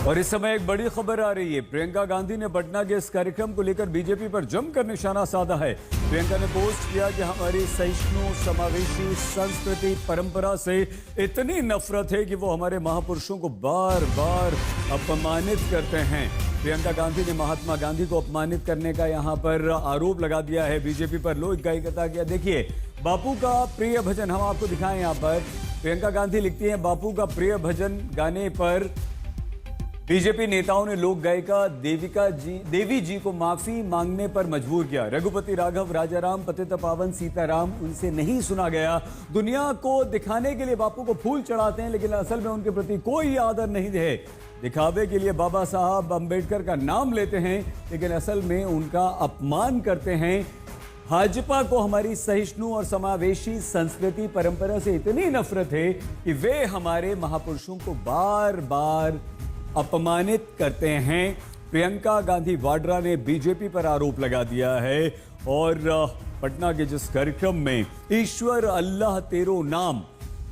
और इस समय एक बड़ी खबर आ रही है। प्रियंका गांधी ने पटना के इस कार्यक्रम को लेकर बीजेपी पर जमकर निशाना साधा है। प्रियंका ने पोस्ट किया कि हमारी सहिष्णु समावेशी संस्कृति परंपरा से इतनी नफरत है कि वो हमारे महापुरुषों को बार बार अपमानित करते हैं। प्रियंका गांधी ने महात्मा गांधी को अपमानित करने का यहाँ पर आरोप लगा दिया है बीजेपी पर। लोग गायिका किया, देखिए बापू का प्रिय भजन हम आपको दिखाएं। यहाँ पर प्रियंका गांधी लिखती हैं, बापू का प्रिय भजन गाने पर बीजेपी नेताओं ने लोक गायिका देवी जी को माफी मांगने पर मजबूर किया। रघुपति राघव, राजाराम, पतित पावन सीताराम उनसे नहीं सुना गया। दुनिया को दिखाने के लिए बापू को फूल चढ़ाते हैं, लेकिन असल में उनके प्रति कोई आदर नहीं है। दिखावे के लिए बाबा साहब अंबेडकर का नाम लेते हैं, लेकिन असल में उनका अपमान करते हैं। भाजपा को हमारी सहिष्णु और समावेशी संस्कृति परंपरा से इतनी नफरत है कि वे हमारे महापुरुषों को बार बार अपमानित करते हैं। प्रियंका गांधी वाड्रा ने बीजेपी पर आरोप लगा दिया है और पटना के जिस कार्यक्रम में ईश्वर अल्लाह तेरो नाम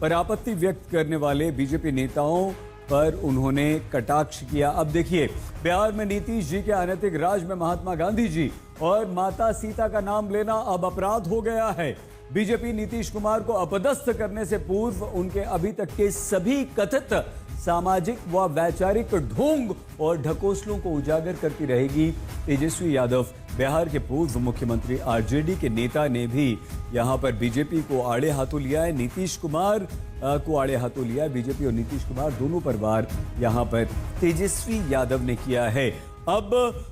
पर आपत्ति व्यक्त करने वाले बीजेपी नेताओं पर उन्होंने कटाक्ष किया। अब देखिए, बिहार में नीतीश जी के अनैतिक राज में महात्मा गांधी जी और माता सीता का नाम लेना अब अपराध हो गया है। बीजेपी नीतीश कुमार को अपदस्थ करने से पूर्व उनके अभी तक के सभी कथित सामाजिक व वैचारिक ढोंग और ढकोसलों को उजागर करती रहेगी। तेजस्वी यादव, बिहार के पूर्व मुख्यमंत्री आरजेडी के नेता, ने भी यहां पर बीजेपी को आड़े हाथों लिया है। नीतीश कुमार को आड़े हाथों लिया है। बीजेपी और नीतीश कुमार दोनों पर वार यहां पर तेजस्वी यादव ने किया है। अब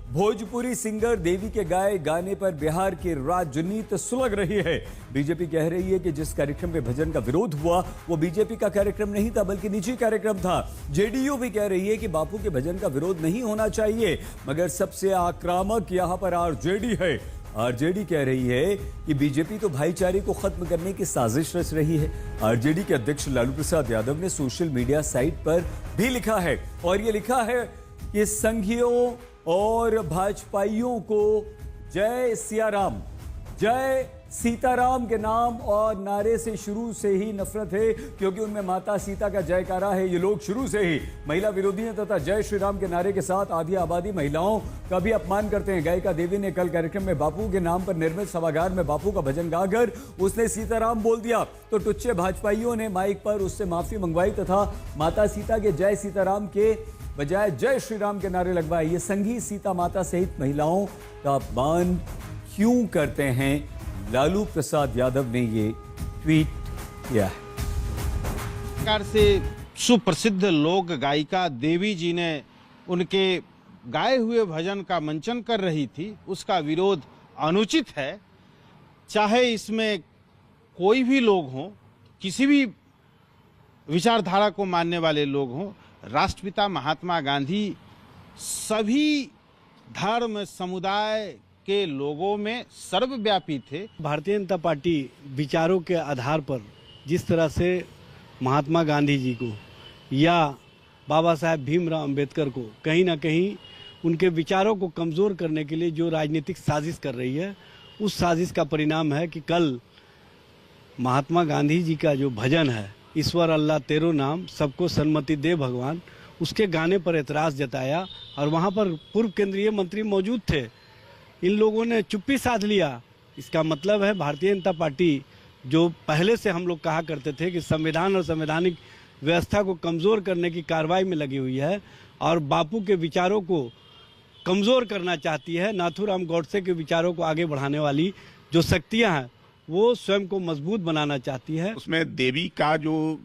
भोजपुरी सिंगर देवी के गाए गाने पर बिहार की राजनीति सुलग रही है। बीजेपी कह रही है कि जिस कार्यक्रम में भजन का विरोध हुआ वो बीजेपी का कार्यक्रम नहीं था, बल्कि निजी कार्यक्रम था। जेडीयू भी कह रही है कि बापू के भजन का विरोध नहीं होना चाहिए, मगर सबसे आक्रामक यहां पर आरजेडी है। आरजेडी कह रही है कि बीजेपी तो भाईचारे को खत्म करने की साजिश रच रही है। आरजेडी के अध्यक्ष लालू प्रसाद यादव ने सोशल मीडिया साइट पर भी लिखा है, और ये लिखा है कि संघियों और भाजपाइयों को जय सिया राम, जय सीताराम के नाम और नारे से शुरू से ही नफरत है, क्योंकि उनमें माता सीता का जयकारा है। ये लोग शुरू से ही महिला विरोधी हैं तथा जय श्री राम के नारे के साथ आधी आबादी महिलाओं का भी अपमान करते हैं। गायिका देवी ने कल कार्यक्रम में बापू के नाम पर निर्मित सभागार में बापू का भजन गाकर उसने सीताराम बोल दिया, तो टुच्चे भाजपाइयों ने माइक पर उससे माफी मंगवाई तथा माता सीता के जय सीताराम के बजाय जय श्री राम के नारे लगवाए। ये संघी सीता माता सहित महिलाओं का अपमान क्यों करते हैं? लालू प्रसाद यादव ने ये ट्वीट किया है। प्रकार से सुप्रसिद्ध लोक गायिका देवी जी ने उनके गाए हुए भजन का मंचन कर रही थी, उसका विरोध अनुचित है। चाहे इसमें कोई भी लोग हों, किसी भी विचारधारा को मानने वाले लोग हों, राष्ट्रपिता महात्मा गांधी सभी धर्म समुदाय के लोगों में सर्वव्यापी थे। भारतीय जनता पार्टी विचारों के आधार पर जिस तरह से महात्मा गांधी जी को या बाबा साहेब भीमराव अंबेडकर को कहीं ना कहीं उनके विचारों को कमज़ोर करने के लिए जो राजनीतिक साजिश कर रही है, उस साजिश का परिणाम है कि कल महात्मा गांधी जी का जो भजन है, ईश्वर अल्लाह तेरो नाम सबको सन्मति दे भगवान, उसके गाने पर एतराज़ जताया और वहाँ पर पूर्व केंद्रीय मंत्री मौजूद थे। इन लोगों ने चुप्पी साध लिया। इसका मतलब है भारतीय जनता पार्टी, जो पहले से हम लोग कहा करते थे कि संविधान और संवैधानिक व्यवस्था को कमज़ोर करने की कार्रवाई में लगी हुई है और बापू के विचारों को कमज़ोर करना चाहती है, नाथूराम गौडसे के विचारों को आगे बढ़ाने वाली जो शक्तियाँ हैं वो स्वयं को मजबूत बनाना चाहती है। उसमें देवी का जो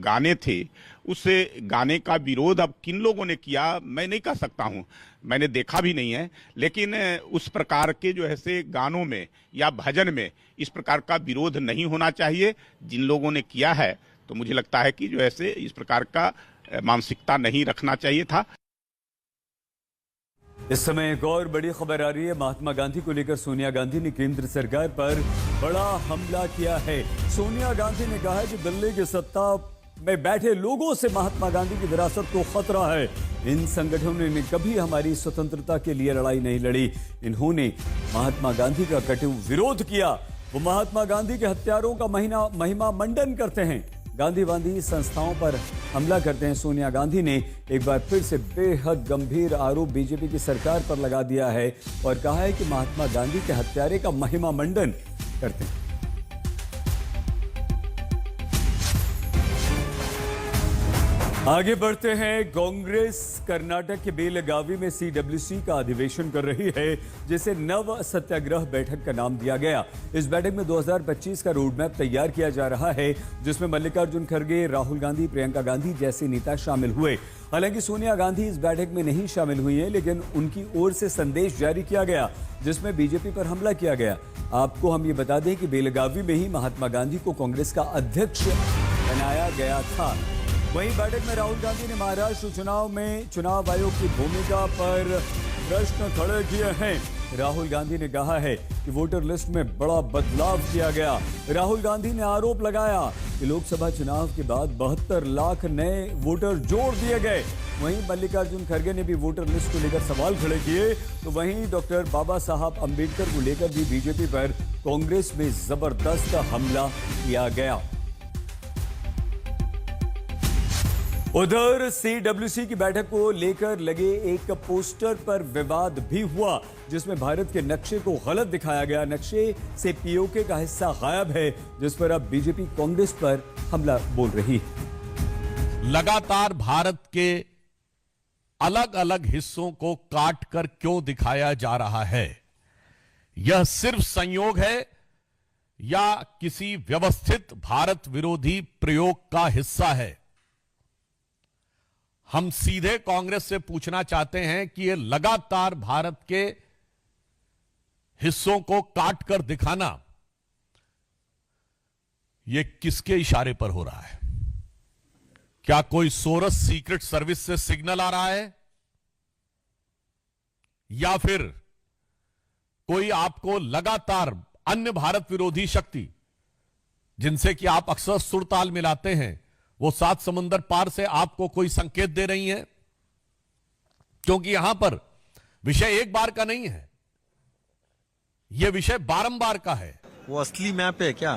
गाने थे, उस गाने का विरोध अब किन लोगों ने किया मैं नहीं कह सकता हूं, मैंने देखा भी नहीं है। लेकिन उस प्रकार के जो ऐसे गानों में या भजन में इस प्रकार का विरोध नहीं होना चाहिए। जिन लोगों ने किया है तो मुझे लगता है कि जो ऐसे इस प्रकार का मानसिकता नहीं रखना चाहिए था। इस समय एक और बड़ी खबर आ रही है। महात्मा गांधी को लेकर सोनिया गांधी ने केंद्र सरकार पर बड़ा हमला किया है। सोनिया गांधी ने कहा है कि दिल्ली की सत्ता में बैठे लोगों से महात्मा गांधी की विरासत को खतरा है। इन संगठनों ने कभी हमारी स्वतंत्रता के लिए लड़ाई नहीं लड़ी। इन्होंने महात्मा गांधी का कटु विरोध किया। वो महात्मा गांधी के हत्यारों का महिमा मंडन करते हैं। गांधीवादी संस्थाओं पर हमला करते हैं सोनिया गांधी ने एक बार फिर से बेहद गंभीर आरोप बीजेपी की सरकार पर लगा दिया है और कहा है कि महात्मा गांधी के हत्यारे का महिमा मंडन करते हैं। आगे बढ़ते हैं। कांग्रेस कर्नाटक के बेलगावी में सीडब्ल्यूसी का अधिवेशन कर रही है, जिसे नव सत्याग्रह बैठक का नाम दिया गया। इस बैठक में 2025 का रोड मैप तैयार किया जा रहा है, जिसमें मल्लिकार्जुन खड़गे, राहुल गांधी, प्रियंका गांधी जैसे नेता शामिल हुए। हालांकि सोनिया गांधी इस बैठक में नहीं शामिल हुई हैं, लेकिन उनकी ओर से संदेश जारी किया गया, जिसमें बीजेपी पर हमला किया गया। आपको हम ये बता दें कि बेलगावी में ही महात्मा गांधी को कांग्रेस का अध्यक्ष बनाया गया था। वहीं बैठक में राहुल गांधी ने महाराष्ट्र चुनाव में चुनाव आयोग की भूमिका पर प्रश्न खड़े किए हैं। राहुल गांधी ने कहा है कि वोटर लिस्ट में बड़ा बदलाव किया गया। राहुल गांधी ने आरोप लगाया कि लोकसभा चुनाव के बाद 72 लाख नए वोटर जोड़ दिए गए। वहीं मल्लिकार्जुन खड़गे ने भी वोटर लिस्ट को लेकर सवाल खड़े किए। तो वहीं डॉक्टर बाबा साहब अंबेडकर को लेकर भी बीजेपी पर कांग्रेस में जबरदस्त हमला किया गया। उधर सीडब्ल्यूसी की बैठक को लेकर लगे एक पोस्टर पर विवाद भी हुआ, जिसमें भारत के नक्शे को गलत दिखाया गया। नक्शे से पीओके का हिस्सा गायब है, जिस पर अब बीजेपी कांग्रेस पर हमला बोल रही है। लगातार भारत के अलग अलग हिस्सों को काट कर क्यों दिखाया जा रहा है? यह सिर्फ संयोग है या किसी व्यवस्थित भारत विरोधी प्रयोग का हिस्सा है? हम सीधे कांग्रेस से पूछना चाहते हैं कि यह लगातार भारत के हिस्सों को काट कर दिखाना, यह किसके इशारे पर हो रहा है? क्या कोई सोरस सीक्रेट सर्विस से सिग्नल आ रहा है, या फिर कोई आपको लगातार अन्य भारत विरोधी शक्ति, जिनसे कि आप अक्सर सुरताल मिलाते हैं, वो 7 समुंदर पार से आपको कोई संकेत दे रही हैं? क्योंकि यहां पर विषय एक बार का नहीं है, यह विषय बारंबार का है। वो असली मैप है क्या?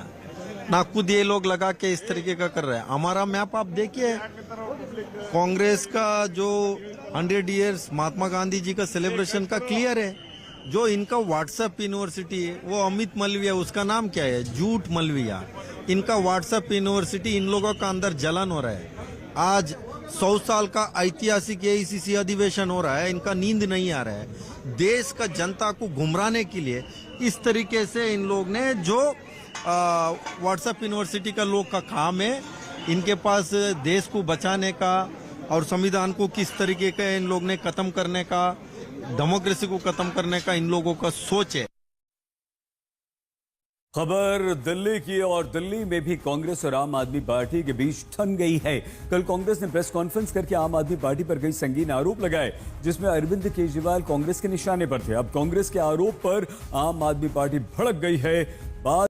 ना खुद ये लोग लगा के इस तरीके का कर रहे हैं। हमारा मैप आप देखिए, कांग्रेस का जो 100 इयर्स महात्मा गांधी जी का सेलिब्रेशन का क्लियर है। जो इनका व्हाट्सएप यूनिवर्सिटी है, वो अमित मलविया, उसका नाम क्या है? झूठ मलविया। इनका व्हाट्सएप यूनिवर्सिटी, इन लोगों का अंदर जलन हो रहा है। आज 100 साल का ऐतिहासिक एआईसीसी अधिवेशन हो रहा है, इनका नींद नहीं आ रहा है। देश का जनता को गुमराने के लिए इस तरीके से इन लोग ने, जो व्हाट्सएप यूनिवर्सिटी का लोग का काम है, इनके पास देश को बचाने का और संविधान को किस तरीके का इन लोग ने खत्म करने का, डेमोक्रेसी को खत्म करने का इन लोगों का सोच है। खबर दिल्ली की, और दिल्ली में भी कांग्रेस और आम आदमी पार्टी के बीच ठन गई है। कल कांग्रेस ने प्रेस कॉन्फ्रेंस करके आम आदमी पार्टी पर कई संगीन आरोप लगाए, जिसमें अरविंद केजरीवाल कांग्रेस के निशाने पर थे। अब कांग्रेस के आरोप पर आम आदमी पार्टी भड़क गई है। बात